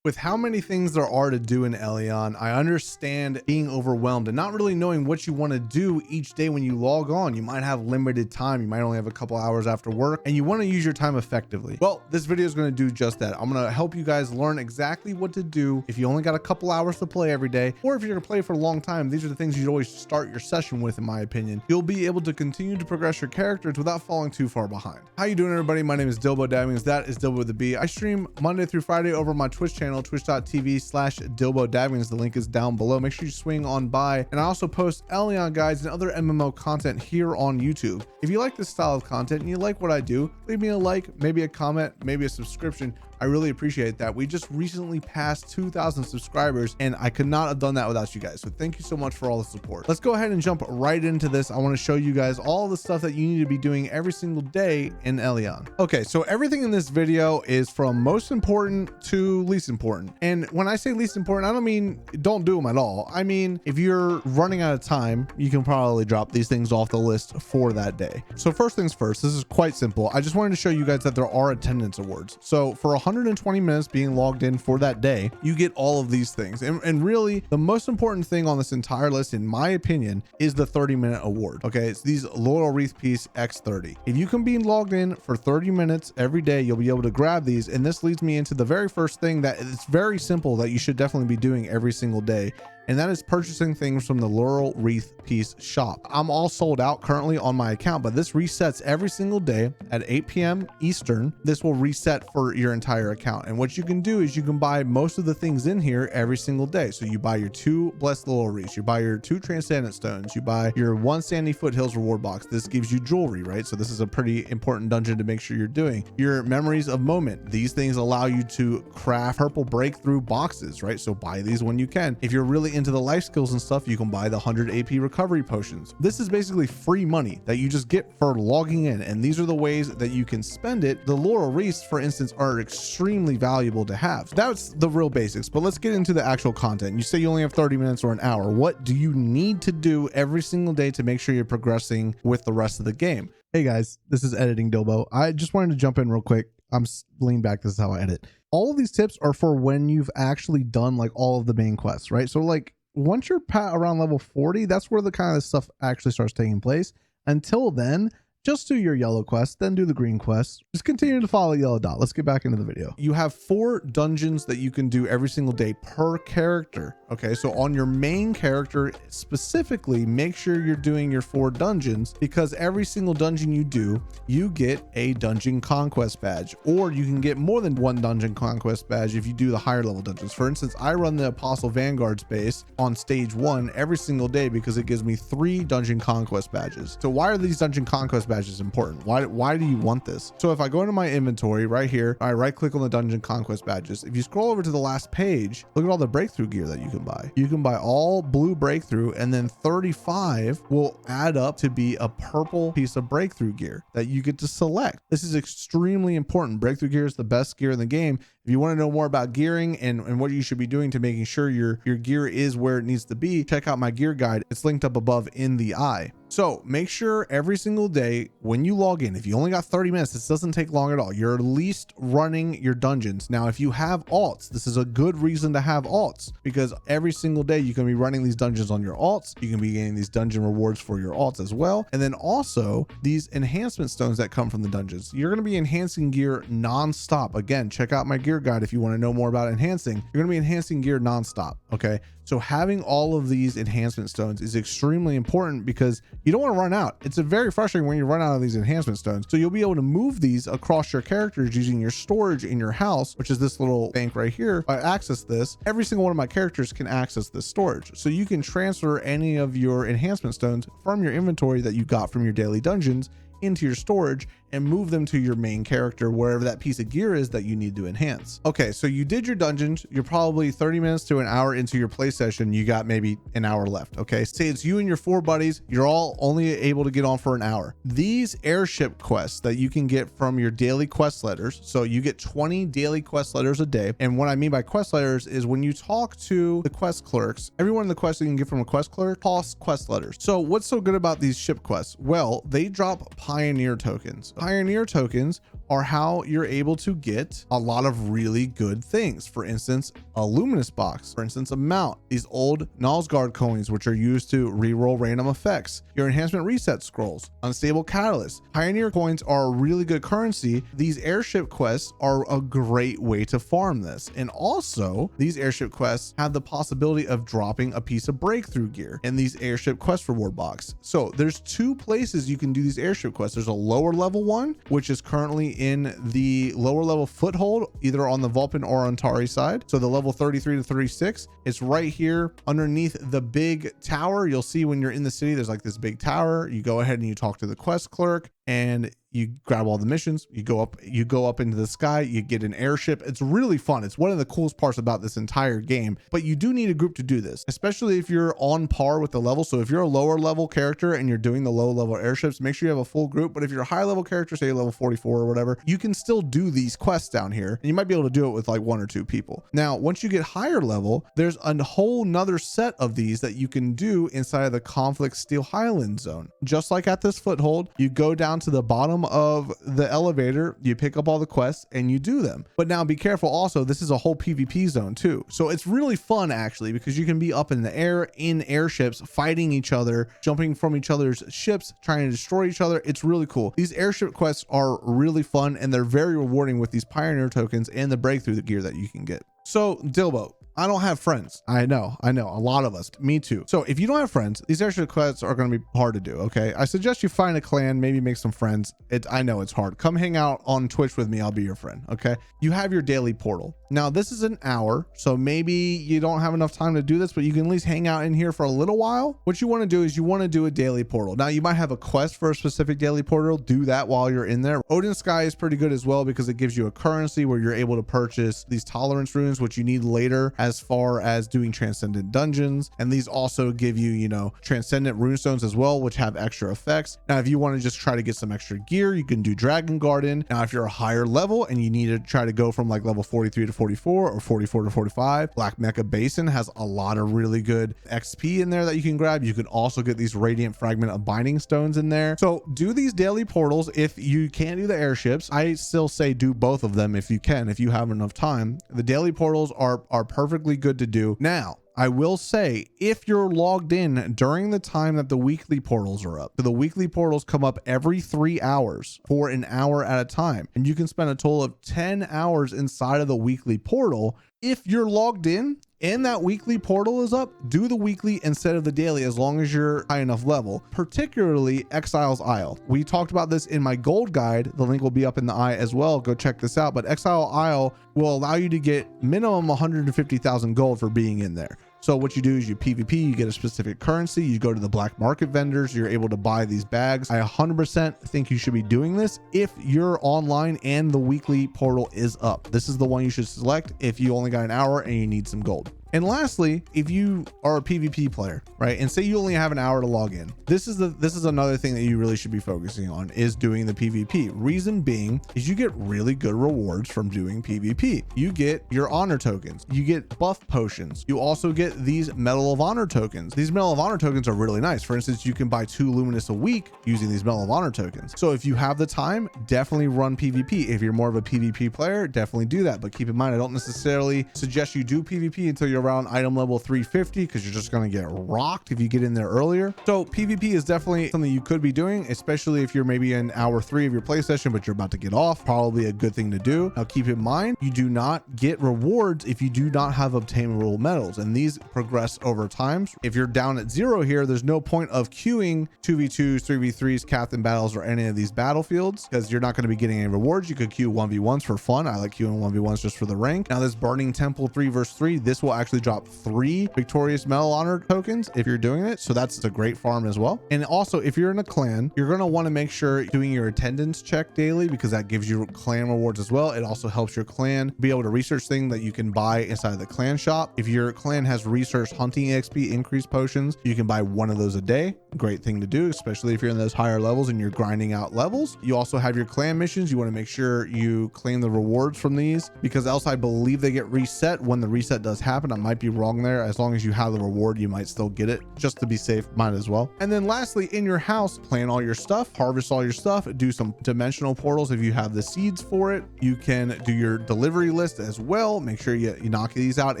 With how many things there are to do in Elyon, I understand being overwhelmed and not really knowing what you want to do each day when you log on. You might have limited time. You might only have a couple hours after work and you want to use your time effectively. Well, this video is going to do just that. I'm going to help you guys learn exactly what to do if you only got a couple hours to play every day, or if you're going to play for a long time. These are the things you'd always start your session with, in my opinion. You'll be able to continue to progress your characters without falling too far behind. How you doing, everybody? My name is Dilbo. That is Dilbo with the B. I stream Monday through Friday over my Twitch channel, twitch.tv/DilboDavings. The link is down below. Make sure you swing on by. And I also post Elyon guides and other MMO content here on YouTube. If you like this style of content and you like what I do, leave me a like, maybe a comment, maybe a subscription. I really appreciate that. We just recently passed 2,000 subscribers and I could not have done that without you guys. So thank you so much for all the support. Let's go ahead and jump right into this. I want to show you guys all the stuff that you need to be doing every single day in Elyon. Okay, so everything in this video is from most important to least important. And when I say least important, I don't mean don't do them at all. I mean, if you're running out of time, you can probably drop these things off the list for that day. So first things first, this is quite simple. I just wanted to show you guys that there are attendance awards. So for 120 minutes being logged in for that day, you get all of these things. And really the most important thing on this entire list, in my opinion, is the 30-minute award. Okay, it's these Laurel Wreath Piece X30. If you can be logged in for 30 minutes every day, you'll be able to grab these. And this leads me into the very first thing that it's very simple that you should definitely be doing every single day. And that is purchasing things from the Laurel Wreath Piece shop. I'm all sold out currently on my account, but this resets every single day at 8 p.m. Eastern. This will reset for your entire account. And what you can do is you can buy most of the things in here every single day. So you buy your 2 Blessed Laurel Wreaths, you buy your 2 Transcendent Stones, you buy your 1 Sandy Foothills reward box. This gives you jewelry, right? So this is a pretty important dungeon to make sure you're doing. Your Memories of Moment. These things allow you to craft purple breakthrough boxes, right? So buy these when you can. If you're really into the life skills and stuff, you can buy the 100 AP recovery potions. This is basically free money that you just get for logging in, and these are the ways that you can spend it. The Laurel Wreaths, for instance, are extremely valuable to have. That's the real basics, but let's get into the actual content. You say you only have 30 minutes or an hour. What do you need to do every single day to make sure you're progressing with the rest of the game? Hey guys, this is Editing Dilbo. I just wanted to jump in real quick. I'm lean back. This is how I edit. All of these tips are for when you've actually done like all of the main quests, right? So like once you're around level 40, that's where the kind of stuff actually starts taking place. Until then, just do your yellow quest, then do the green quest. Just continue to follow yellow dot. Let's get back into the video. You have 4 dungeons that you can do every single day per character. Okay, so on your main character specifically, make sure you're doing your 4 dungeons, because every single dungeon you do, you get a dungeon conquest badge, or you can get more than 1 dungeon conquest badge if you do the higher level dungeons. For instance, I run the Apostle Vanguard's base on stage 1 every single day because it gives me 3 dungeon conquest badges. So why are these dungeon conquest badges important? Why do you want this? So if I go into my inventory right here, I right click on the dungeon conquest badges. If you scroll over to the last page, look at all the breakthrough gear that you can buy. You can buy all blue breakthrough, and then 35 will add up to be a purple piece of breakthrough gear that you get to select. This is extremely important. Breakthrough gear is the best gear in the game. If you want to know more about gearing and what you should be doing to making sure your gear is where it needs to be, check out my gear guide. It's linked up above in the eye. So make sure every single day when you log in, if you only got 30 minutes, this doesn't take long at all. You're at least running your dungeons. Now, if you have alts, this is a good reason to have alts, because every single day you can be running these dungeons on your alts. You can be getting these dungeon rewards for your alts as well. And then also these enhancement stones that come from the dungeons. You're going to be enhancing gear non-stop. Again, check out my gear guide if you want to know more about enhancing. You're going to be enhancing gear non-stop. Okay, so having all of these enhancement stones is extremely important because you don't want to run out. It's very frustrating when you run out of these enhancement stones. So you'll be able to move these across your characters using your storage in your house, which is this little bank right here. If I access this, every single one of my characters can access this storage. So you can transfer any of your enhancement stones from your inventory that you got from your daily dungeons into your storage and move them to your main character, wherever that piece of gear is that you need to enhance. Okay, so you did your dungeons. You're probably 30 minutes to an hour into your play session. You got maybe an hour left. Okay, say it's you and your 4 buddies. You're all only able to get on for an hour. These AirShip quests that you can get from your daily quest letters. So you get 20 daily quest letters a day. And what I mean by quest letters is when you talk to the quest clerks, every one of the quests that you can get from a quest clerk costs quest letters. So what's so good about these ship quests? Well, they drop pioneer tokens. Pioneer tokens are how you're able to get a lot of really good things. For instance, a luminous box, for instance, a mount, these old Nalsguard coins, which are used to reroll random effects, your enhancement reset scrolls, unstable catalyst. Pioneer coins are a really good currency. These airship quests are a great way to farm this. And also these airship quests have the possibility of dropping a piece of breakthrough gear in these airship quest reward box. So there's two places you can do these airship quests. There's a lower level one, which is currently in the lower level foothold, either on the Vulpin or Antari side. So the level 33 to 36, it's right here underneath the big tower. You'll see when you're in the city, there's like this big tower. You go ahead and you talk to the quest clerk and you grab all the missions, you go up into the sky, you get an airship. It's really fun. It's one of the coolest parts about this entire game, but you do need a group to do this, especially if you're on par with the level. So if you're a lower level character and you're doing the low level airships, make sure you have a full group. But if you're a high level character, say level 44 or whatever, you can still do these quests down here and you might be able to do it with like 1 or 2 people. Now, once you get higher level, there's a whole nother set of these that you can do inside of the Conflict Steel Highland zone. Just like at this foothold, you go down to the bottom of the elevator, you pick up all the quests and you do them. But now be careful also, this is a whole PvP zone too. So it's really fun actually, because you can be up in the air in airships, fighting each other, jumping from each other's ships, trying to destroy each other. It's really cool. These airship quests are really fun and they're very rewarding with these pioneer tokens and the breakthrough gear that you can get. So Dilbo, I don't have friends. I know, a lot of us, me too. So if you don't have friends, these airship quests are going to be hard to do. Okay. I suggest you find a clan, maybe make some friends. I know it's hard. Come hang out on Twitch with me. I'll be your friend. Okay. You have your daily portal. Now this is an hour, so maybe you don't have enough time to do this, but you can at least hang out in here for a little while. What you want to do is you want to do a daily portal. Now you might have a quest for a specific daily portal. Do that while you're in there. Odin Sky is pretty good as well because it gives you a currency where you're able to purchase these tolerance runes, which you need later as far as doing transcendent dungeons. And these also give you, transcendent runestones as well, which have extra effects. Now, if you want to just try to get some extra gear, you can do Dragon Garden. Now, if you're a higher level and you need to try to go from like level 43 to 44 or 44 to 45, Black Mecha Basin has a lot of really good XP in there that you can grab. You can also get these Radiant Fragment of Binding Stones in there. So do these daily portals. If you can't do the airships, I still say do both of them if you can, if you have enough time. The daily portals are perfectly good to do. Now, I will say, if you're logged in during the time that the weekly portals are up, so the weekly portals come up every 3 hours for an hour at a time, and you can spend a total of 10 hours inside of the weekly portal. If you're logged in and that weekly portal is up, do the weekly instead of the daily as long as you're high enough level, particularly Exile's Isle. We talked about this in my gold guide. The link will be up in the eye as well. Go check this out. But Exile Isle will allow you to get minimum 150,000 gold for being in there. So what you do is you PvP, you get a specific currency, you go to the black market vendors, you're able to buy these bags. I 100% think you should be doing this if you're online and the weekly portal is up. This is the one you should select if you only got an hour and you need some gold. And lastly, if you are a PvP player, right, and say you only have an hour to log in, this is another thing that you really should be focusing on, is doing the PvP. Reason being is you get really good rewards from doing PvP. You get your honor tokens, you get buff potions, you also get these Medal of Honor tokens. These Medal of Honor tokens are really nice. For instance, you can buy 2 Luminous a week using these Medal of Honor tokens. So if you have the time, definitely run PvP. If you're more of a PvP player, definitely do that. But keep in mind, I don't necessarily suggest you do PvP until you're around item level 350, because you're just going to get rocked if you get in there earlier. So PvP is definitely something you could be doing, especially if you're maybe in hour 3 of your play session, but you're about to get off. Probably a good thing to do. Now keep in mind, you do not get rewards if you do not have obtainable medals, and these progress over time. If you're down at 0 here, there's no point of queuing 2v2s, 3v3s, captain battles, or any of these battlefields, because you're not going to be getting any rewards. You could queue 1v1s for fun. I like queuing 1v1s just for the rank. Now this Burning Temple 3 vs 3, this will actually drop 3 Victorious Medal Honor tokens if you're doing it. So that's a great farm as well. And also, if you're in a clan, you're going to want to make sure doing your attendance check daily, because that gives you clan rewards as well. It also helps your clan be able to research things that you can buy inside of the clan shop. If your clan has research hunting XP increased potions, you can buy 1 of those a day. Great thing to do, especially if you're in those higher levels and you're grinding out levels. You also have your clan missions. You want to make sure you claim the rewards from these, because else I believe they get reset when the reset does happen. I might be wrong there. As long as you have the reward, you might still get it. Just to be safe, might as well. And then lastly, in your house, plant all your stuff, harvest all your stuff, do some dimensional portals if you have the seeds for it. You can do your delivery list as well. Make sure you knock these out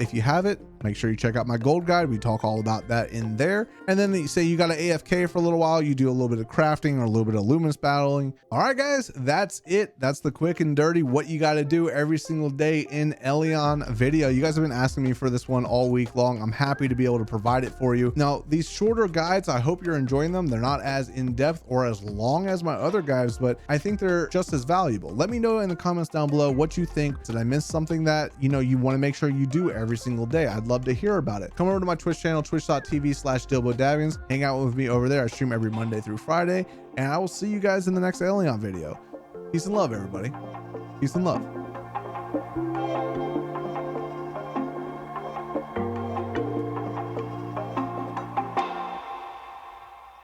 if you have it. Make sure you check out my gold guide. We talk all about that in there. And then you say you got to AFK for a little while, you do a little bit of crafting or a little bit of luminous battling. All right, guys, that's it. That's the quick and dirty what you got to do every single day in Elyon video. You guys have been asking me for this one all week long. I'm happy to be able to provide it for you. Now, these shorter guides, I hope you're enjoying them. They're not as in-depth or as long as my other guides, but I think they're just as valuable. Let me know in the comments down below what you think. Did I miss something that you want to make sure you do every single day? I'd love to hear about it. Come over to my Twitch channel, twitch.tv/DilboDavians. Hang out with me over there. I stream every Monday through Friday, and I will see you guys in the next Elyon video. Peace and love, everybody. Peace and love.